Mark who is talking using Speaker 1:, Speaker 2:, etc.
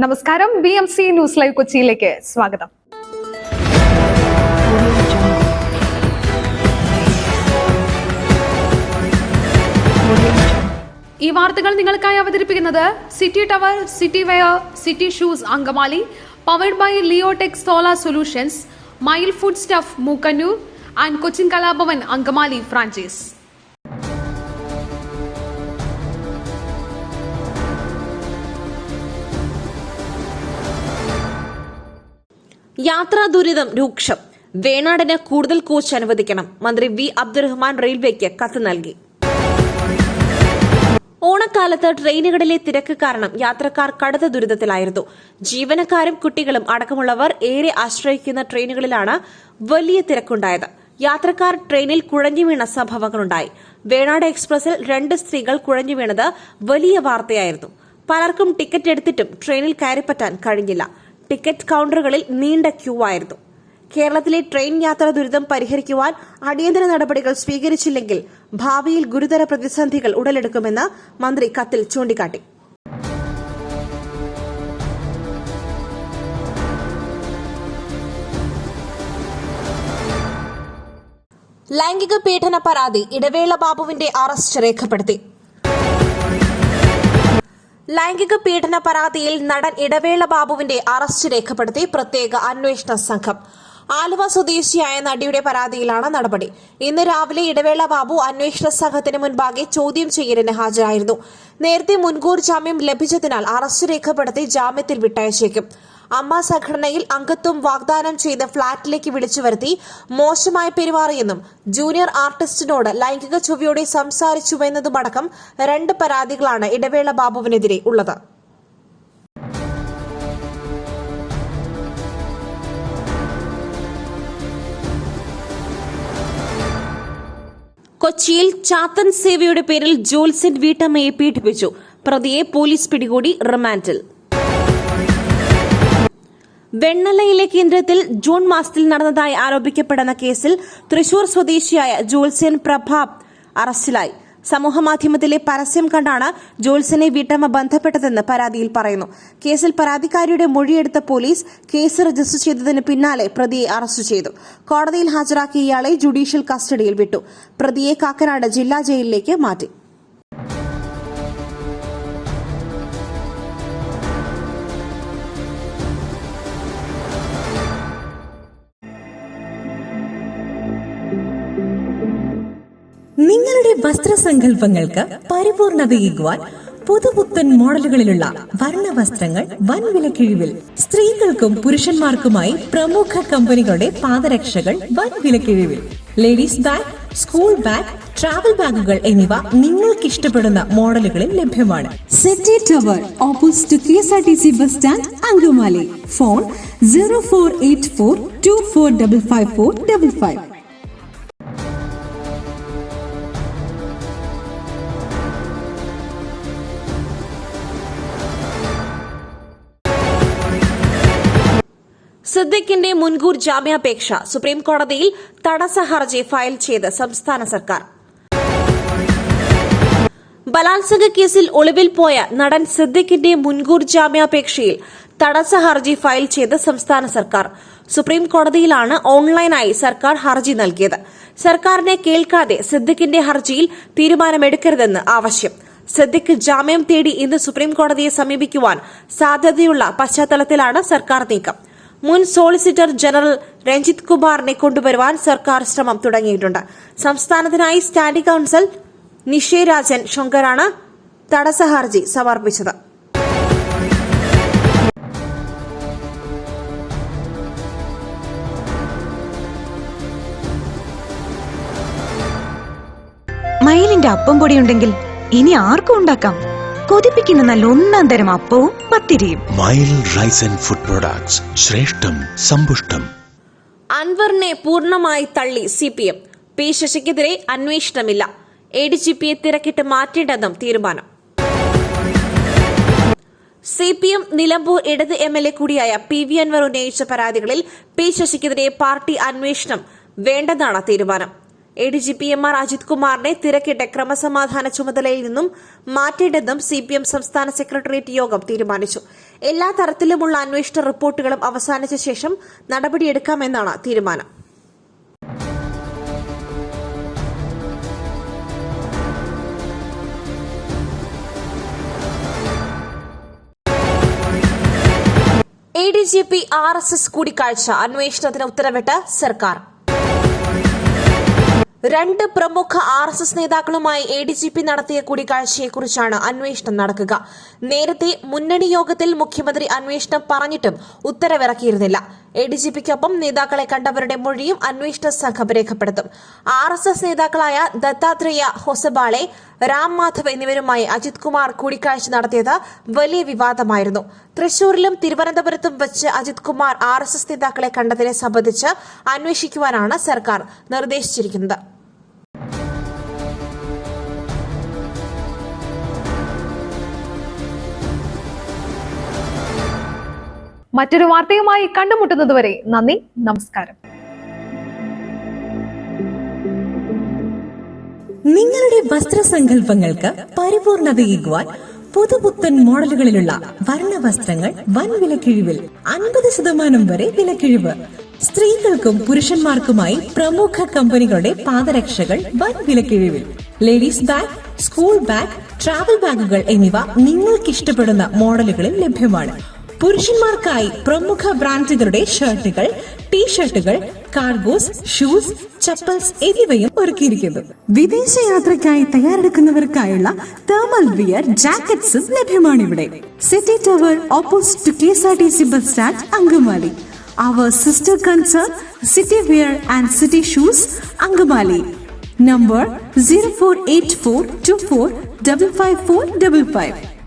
Speaker 1: നമസ്കാരം. BMC news live കൊച്ചിയിലേക്ക് സ്വാഗതം. ഈ വാർത്തകൾ നിങ്ങൾക്കായി അവതരിപ്പിക്കുന്നത് city tower, city wear, city shoes Angamaly, powered by Leotech solar solutions, mile food stuff Mookkannoor and Cochin Kalabhavan Angamaly franchise.
Speaker 2: യാത്രാ ദുരിതം രൂക്ഷം. വേണാടിന് കൂടുതൽ കോച്ച് അനുവദിക്കണം. മന്ത്രി വി അബ്ദുറഹ്മാൻ റെയിൽവേക്ക് കത്ത് നൽകി. ഓണക്കാലത്ത് ട്രെയിനുകളിലെ തിരക്ക് കാരണം യാത്രക്കാർ കടുത്ത ദുരിതത്തിലായിരുന്നു. ജീവനക്കാരും കുട്ടികളും അടക്കമുള്ളവർ ഏറെ ആശ്രയിക്കുന്ന ട്രെയിനുകളിലാണ് വലിയ തിരക്കുണ്ടായത്. യാത്രക്കാർ ട്രെയിനിൽ കുഴഞ്ഞു വീണ സംഭവങ്ങളുണ്ടായി. വേണാട് എക്സ്പ്രസിൽ 2 സ്ത്രീകൾ കുഴഞ്ഞു വീണത് വലിയ വാർത്തയായിരുന്നു. പലർക്കും ടിക്കറ്റ് എടുത്തിട്ടും ട്രെയിനിൽ കയറിപ്പറ്റാൻ കഴിഞ്ഞില്ല. ടിക്കറ്റ് കൌണ്ടറുകളിൽ നീണ്ട ക്യൂ ആയിരുന്നു. കേരളത്തിലെ ട്രെയിൻ യാത്രാ ദുരിതം പരിഹരിക്കുവാൻ അടിയന്തര നടപടികൾ സ്വീകരിച്ചില്ലെങ്കിൽ ഭാവിയിൽ ഗുരുതര പ്രതിസന്ധികൾ ഉടലെടുക്കുമെന്ന് മന്ത്രി കത്തിൽ ചൂണ്ടിക്കാട്ടി. ലൈംഗിക പീഡന പരാതി ഇടവേള ബാബുവിന്റെ അറസ്റ്റ് രേഖപ്പെടുത്തി. ലൈംഗിക പീഡന പരാതിയിൽ നടൻ ഇടവേള ബാബുവിന്റെ അറസ്റ്റ് രേഖപ്പെടുത്തി പ്രത്യേക അന്വേഷണ സംഘം. ആലുവ സ്വദേശിയായ നടിയുടെ പരാതിയിലാണ് നടപടി. ഇന്ന് രാവിലെ ഇടവേള ബാബു അന്വേഷണ സംഘത്തിന് മുൻപാകെ ചോദ്യം ചെയ്യലിന് ഹാജരായിരുന്നു. നേരത്തെ മുൻകൂർ ജാമ്യം ലഭിച്ചതിനാൽ അറസ്റ്റ് രേഖപ്പെടുത്തി ജാമ്യത്തിൽ വിട്ടയച്ചേക്കും. അമ്മ സംഘടനയിൽ അംഗത്വം വാഗ്ദാനം ചെയ്ത് ഫ്ളാറ്റിലേക്ക് വിളിച്ചു വരുത്തി മോശമായി പെരുമാറിയെന്നും ജൂനിയർ ആർട്ടിസ്റ്റിനോട് ലൈംഗിക ചൊവ്വയോടെ സംസാരിച്ചുവെന്നതുമടക്കം 2 പരാതികളാണ് ഇടവേള ബാബുവിനെതിരെ ഉള്ളത്. കൊച്ചിയിൽ ചാത്തൻ സേവയുടെ പേരിൽ ജോത്സ്യൻ വീട്ടമ്മയെ പീഡിപ്പിച്ചു. പ്രതിയെ പോലീസ് പിടികൂടി റിമാൻഡിൽ. വെണ്ണലയിലെ കേന്ദ്രത്തിൽ ജൂൺ മാസത്തിൽ നടന്നതായി ആരോപിക്കപ്പെടുന്ന കേസിൽ തൃശൂർ സ്വദേശിയായ ജോത്സ്യൻ പ്രഭാബ് അറസ്റ്റിലായി. സമൂഹമാധ്യമത്തിലെ പരസ്യം കണ്ടാണ് ജോത്സ്യനെ വീട്ടമ്മ ബന്ധപ്പെട്ടതെന്ന് പരാതിയിൽ പറയുന്നു. കേസിൽ പരാതിക്കാരിയുടെ മൊഴിയെടുത്ത പോലീസ് കേസ് രജിസ്റ്റർ ചെയ്തതിന് പിന്നാലെ പ്രതിയെ അറസ്റ്റ് ചെയ്തു. കോടതിയിൽ ഹാജരാക്കിയ ഇയാളെ ജുഡീഷ്യൽ കസ്റ്റഡിയിൽ വിട്ടു. പ്രതിയെ കാക്കനാട് ജില്ലാ ജയിലിലേക്ക് മാറ്റി.
Speaker 3: നിങ്ങളുടെ വസ്ത്രസങ്കല്പങ്ങൾക്ക് പരിപൂർണതയേകുവാൻ പുതുപുത്തൻ മോഡലുകളിലുള്ള വർണ്ണവസ്ത്രങ്ങൾ വൻ വിലക്കിഴിവിൽ. സ്ത്രീകൾക്കും പുരുഷന്മാർക്കുമായി പ്രമുഖ കമ്പനികളുടെ പാദരക്ഷകൾ വൻ വിലക്കിഴിവിൽ. Ladies bag, school bag, travel ബാഗുകൾ എന്നിവ നിങ്ങൾക്ക് ഇഷ്ടപ്പെടുന്ന മോഡലുകളിൽ ലഭ്യമാണ്.
Speaker 4: City tower opposite KSRTC bus stand Angamaly. Phone 0484245555.
Speaker 2: സിദ്ദിഖിന്റെ മുൻകൂർ ജാമ്യാപേക്ഷ സുപ്രീം കോടതിയിൽ തടസ്സ ഹർജി ഫയൽ ചെയ്ത് സംസ്ഥാന സർക്കാർ. ബലാത്സംഗ കേസിൽ ഒളിവിൽ പോയ നടൻ സിദ്ദിഖിന്റെ മുൻകൂർ ജാമ്യാപേക്ഷയിൽ തടസ്സ ഹർജി ഫയൽ ചെയ്ത് സംസ്ഥാന സർക്കാർ. സുപ്രീം കോടതിയിലാണ് ഓൺലൈനായി സർക്കാർ ഹർജി നൽകിയത്. സർക്കാരിനെ കേൾക്കാതെ സിദ്ദിഖിന്റെ ഹർജിയിൽ തീരുമാനമെടുക്കരുതെന്ന് ആവശ്യം. സിദ്ദിഖ് ജാമ്യം തേടി ഇന്ന് സുപ്രീം കോടതിയെ സമീപിക്കുവാൻ സാധ്യതയുള്ള പശ്ചാത്തലത്തിലാണ് സർക്കാർ നീക്കം. മുൻ സോളിസിറ്റർ ജനറൽ രഞ്ജിത് കുമാറിനെ കൊണ്ടുവരുവാൻ സർക്കാർ ശ്രമം തുടങ്ങിയിട്ടുണ്ട്. സംസ്ഥാനത്തിനായി സ്റ്റാൻഡിംഗ് കൌൺസിൽ നിഷേരാജൻ ശങ്കറാണ് തടസ്സ ഹർജി സമർപ്പിച്ചത്.
Speaker 5: മയിലിന്റെ അപ്പം പൊടിയുണ്ടെങ്കിൽ ഇനി ആർക്കും ഉണ്ടാക്കാം. കൊതിപ്പിക്കുന്ന നല്ല 1-ാം തരം അപ്പവും പത്തിരിയും.
Speaker 6: മയിൽ റൈസ് ആൻഡ് ഫുഡ് പ്രോഡക്ട്സ്, ശ്രേഷ്ഠം സമ്പുഷ്ടം.
Speaker 2: അൻവറിനെ പൂർണ്ണമായി തള്ളി CPM. P ശശിക്കെതിരെ അന്വേഷണമില്ല. ADGPയെ തിരക്കിട്ട് മാറ്റേണ്ടെന്നും തീരുമാനം. CPM നിലമ്പൂർ ഇടത് MLA കൂടിയായ PV അൻവർ ഉന്നയിച്ച പരാതികളിൽ P ശശിക്കെതിരെ പാർട്ടി അന്വേഷണം വേണ്ടെന്നാണ് തീരുമാനം. ADGP MR അജിത് കുമാറിനെ തിരക്കിട്ട് ക്രമസമാധാന ചുമതലയിൽ നിന്നും മാറ്റേണ്ടെന്നും CPM സംസ്ഥാന സെക്രട്ടേറിയറ്റ് യോഗം തീരുമാനിച്ചു. എല്ലാ തരത്തിലുമുള്ള അന്വേഷണ റിപ്പോർട്ടുകളും അവസാനിച്ച ശേഷം നടപടിയെടുക്കാമെന്നാണ് തീരുമാനം. ADGP RSS കൂടിക്കാഴ്ച അന്വേഷണത്തിന് ഉത്തരവിട്ട് സർക്കാർ. 2 പ്രമുഖ RSS നേതാക്കളുമായി ADGP നടത്തിയ കൂടിക്കാഴ്ചയെക്കുറിച്ചാണ് അന്വേഷണം നടക്കുക. നേരത്തെ മുന്നണി യോഗത്തിൽ മുഖ്യമന്ത്രി അന്വേഷണം പറഞ്ഞിട്ടും ഉത്തരവിറക്കിയിരുന്നില്ല. ADGPക്കൊപ്പം നേതാക്കളെ കണ്ടവരുടെ മൊഴിയും അന്വേഷണ സംഘം രേഖപ്പെടുത്തും. RSS നേതാക്കളായ ദത്താത്രേയ ഹൊസബാളെ, രാം മാധവ് എന്നിവരുമായി അജിത് കുമാർ കൂടിക്കാഴ്ച നടത്തിയത് വലിയ വിവാദമായിരുന്നു. തൃശൂരിലും തിരുവനന്തപുരത്തും വെച്ച് അജിത് കുമാർ RSS നേതാക്കളെ കണ്ടതിനെ സംബന്ധിച്ച് അന്വേഷിക്കുവാനാണ് സർക്കാർ നിർദ്ദേശിച്ചിരിക്കുന്നത്.
Speaker 1: മറ്റൊരു വാർത്തയുമായി കണ്ടുമുട്ടുന്നതുവരെ നന്ദി, നമസ്കാരം.
Speaker 3: നിങ്ങളുടെ വസ്ത്രസങ്കല്പങ്ങൾക്ക് പരിപൂർണതയേകുവാൻ പുതുപുത്തൻ മോഡലുകളിലുള്ള വർണ്ണ വസ്ത്രങ്ങൾ വൻ വിലക്കിഴിവിൽ 50% വരെ വിലക്കിഴിവ്. സ്ത്രീകൾക്കും പുരുഷന്മാർക്കുമായി പ്രമുഖ കമ്പനികളുടെ പാദരക്ഷകൾ വൻ വിലക്കിഴിവിൽ. Ladies bag, school bag, travel ബാഗുകൾ എന്നിവ നിങ്ങൾക്ക് ഇഷ്ടപ്പെടുന്ന മോഡലുകളിൽ ലഭ്യമാണ്. പുരുഷന്മാർക്കായി പ്രമുഖ ബ്രാൻഡുകളുടെ ഷർട്ടുകൾ, ടീഷർട്ടുകൾ, കാർഗോസ്, ഷൂസ്, ചപ്പൽസ് എന്നിവയും ഒരുക്കിയിരിക്കുന്നു. വിദേശയാത്രയ്ക്കായി തയ്യാറെടുക്കുന്നവർക്കായുള്ള തേർമൽ വിയർ, ജാക്കറ്റ്സും ലഭ്യമാണിവിടെ. City tower opposite KSRTC bus stand, Angamaly. Our sister concern, City Wear and City Shoes, Angamali. Number 048424555455.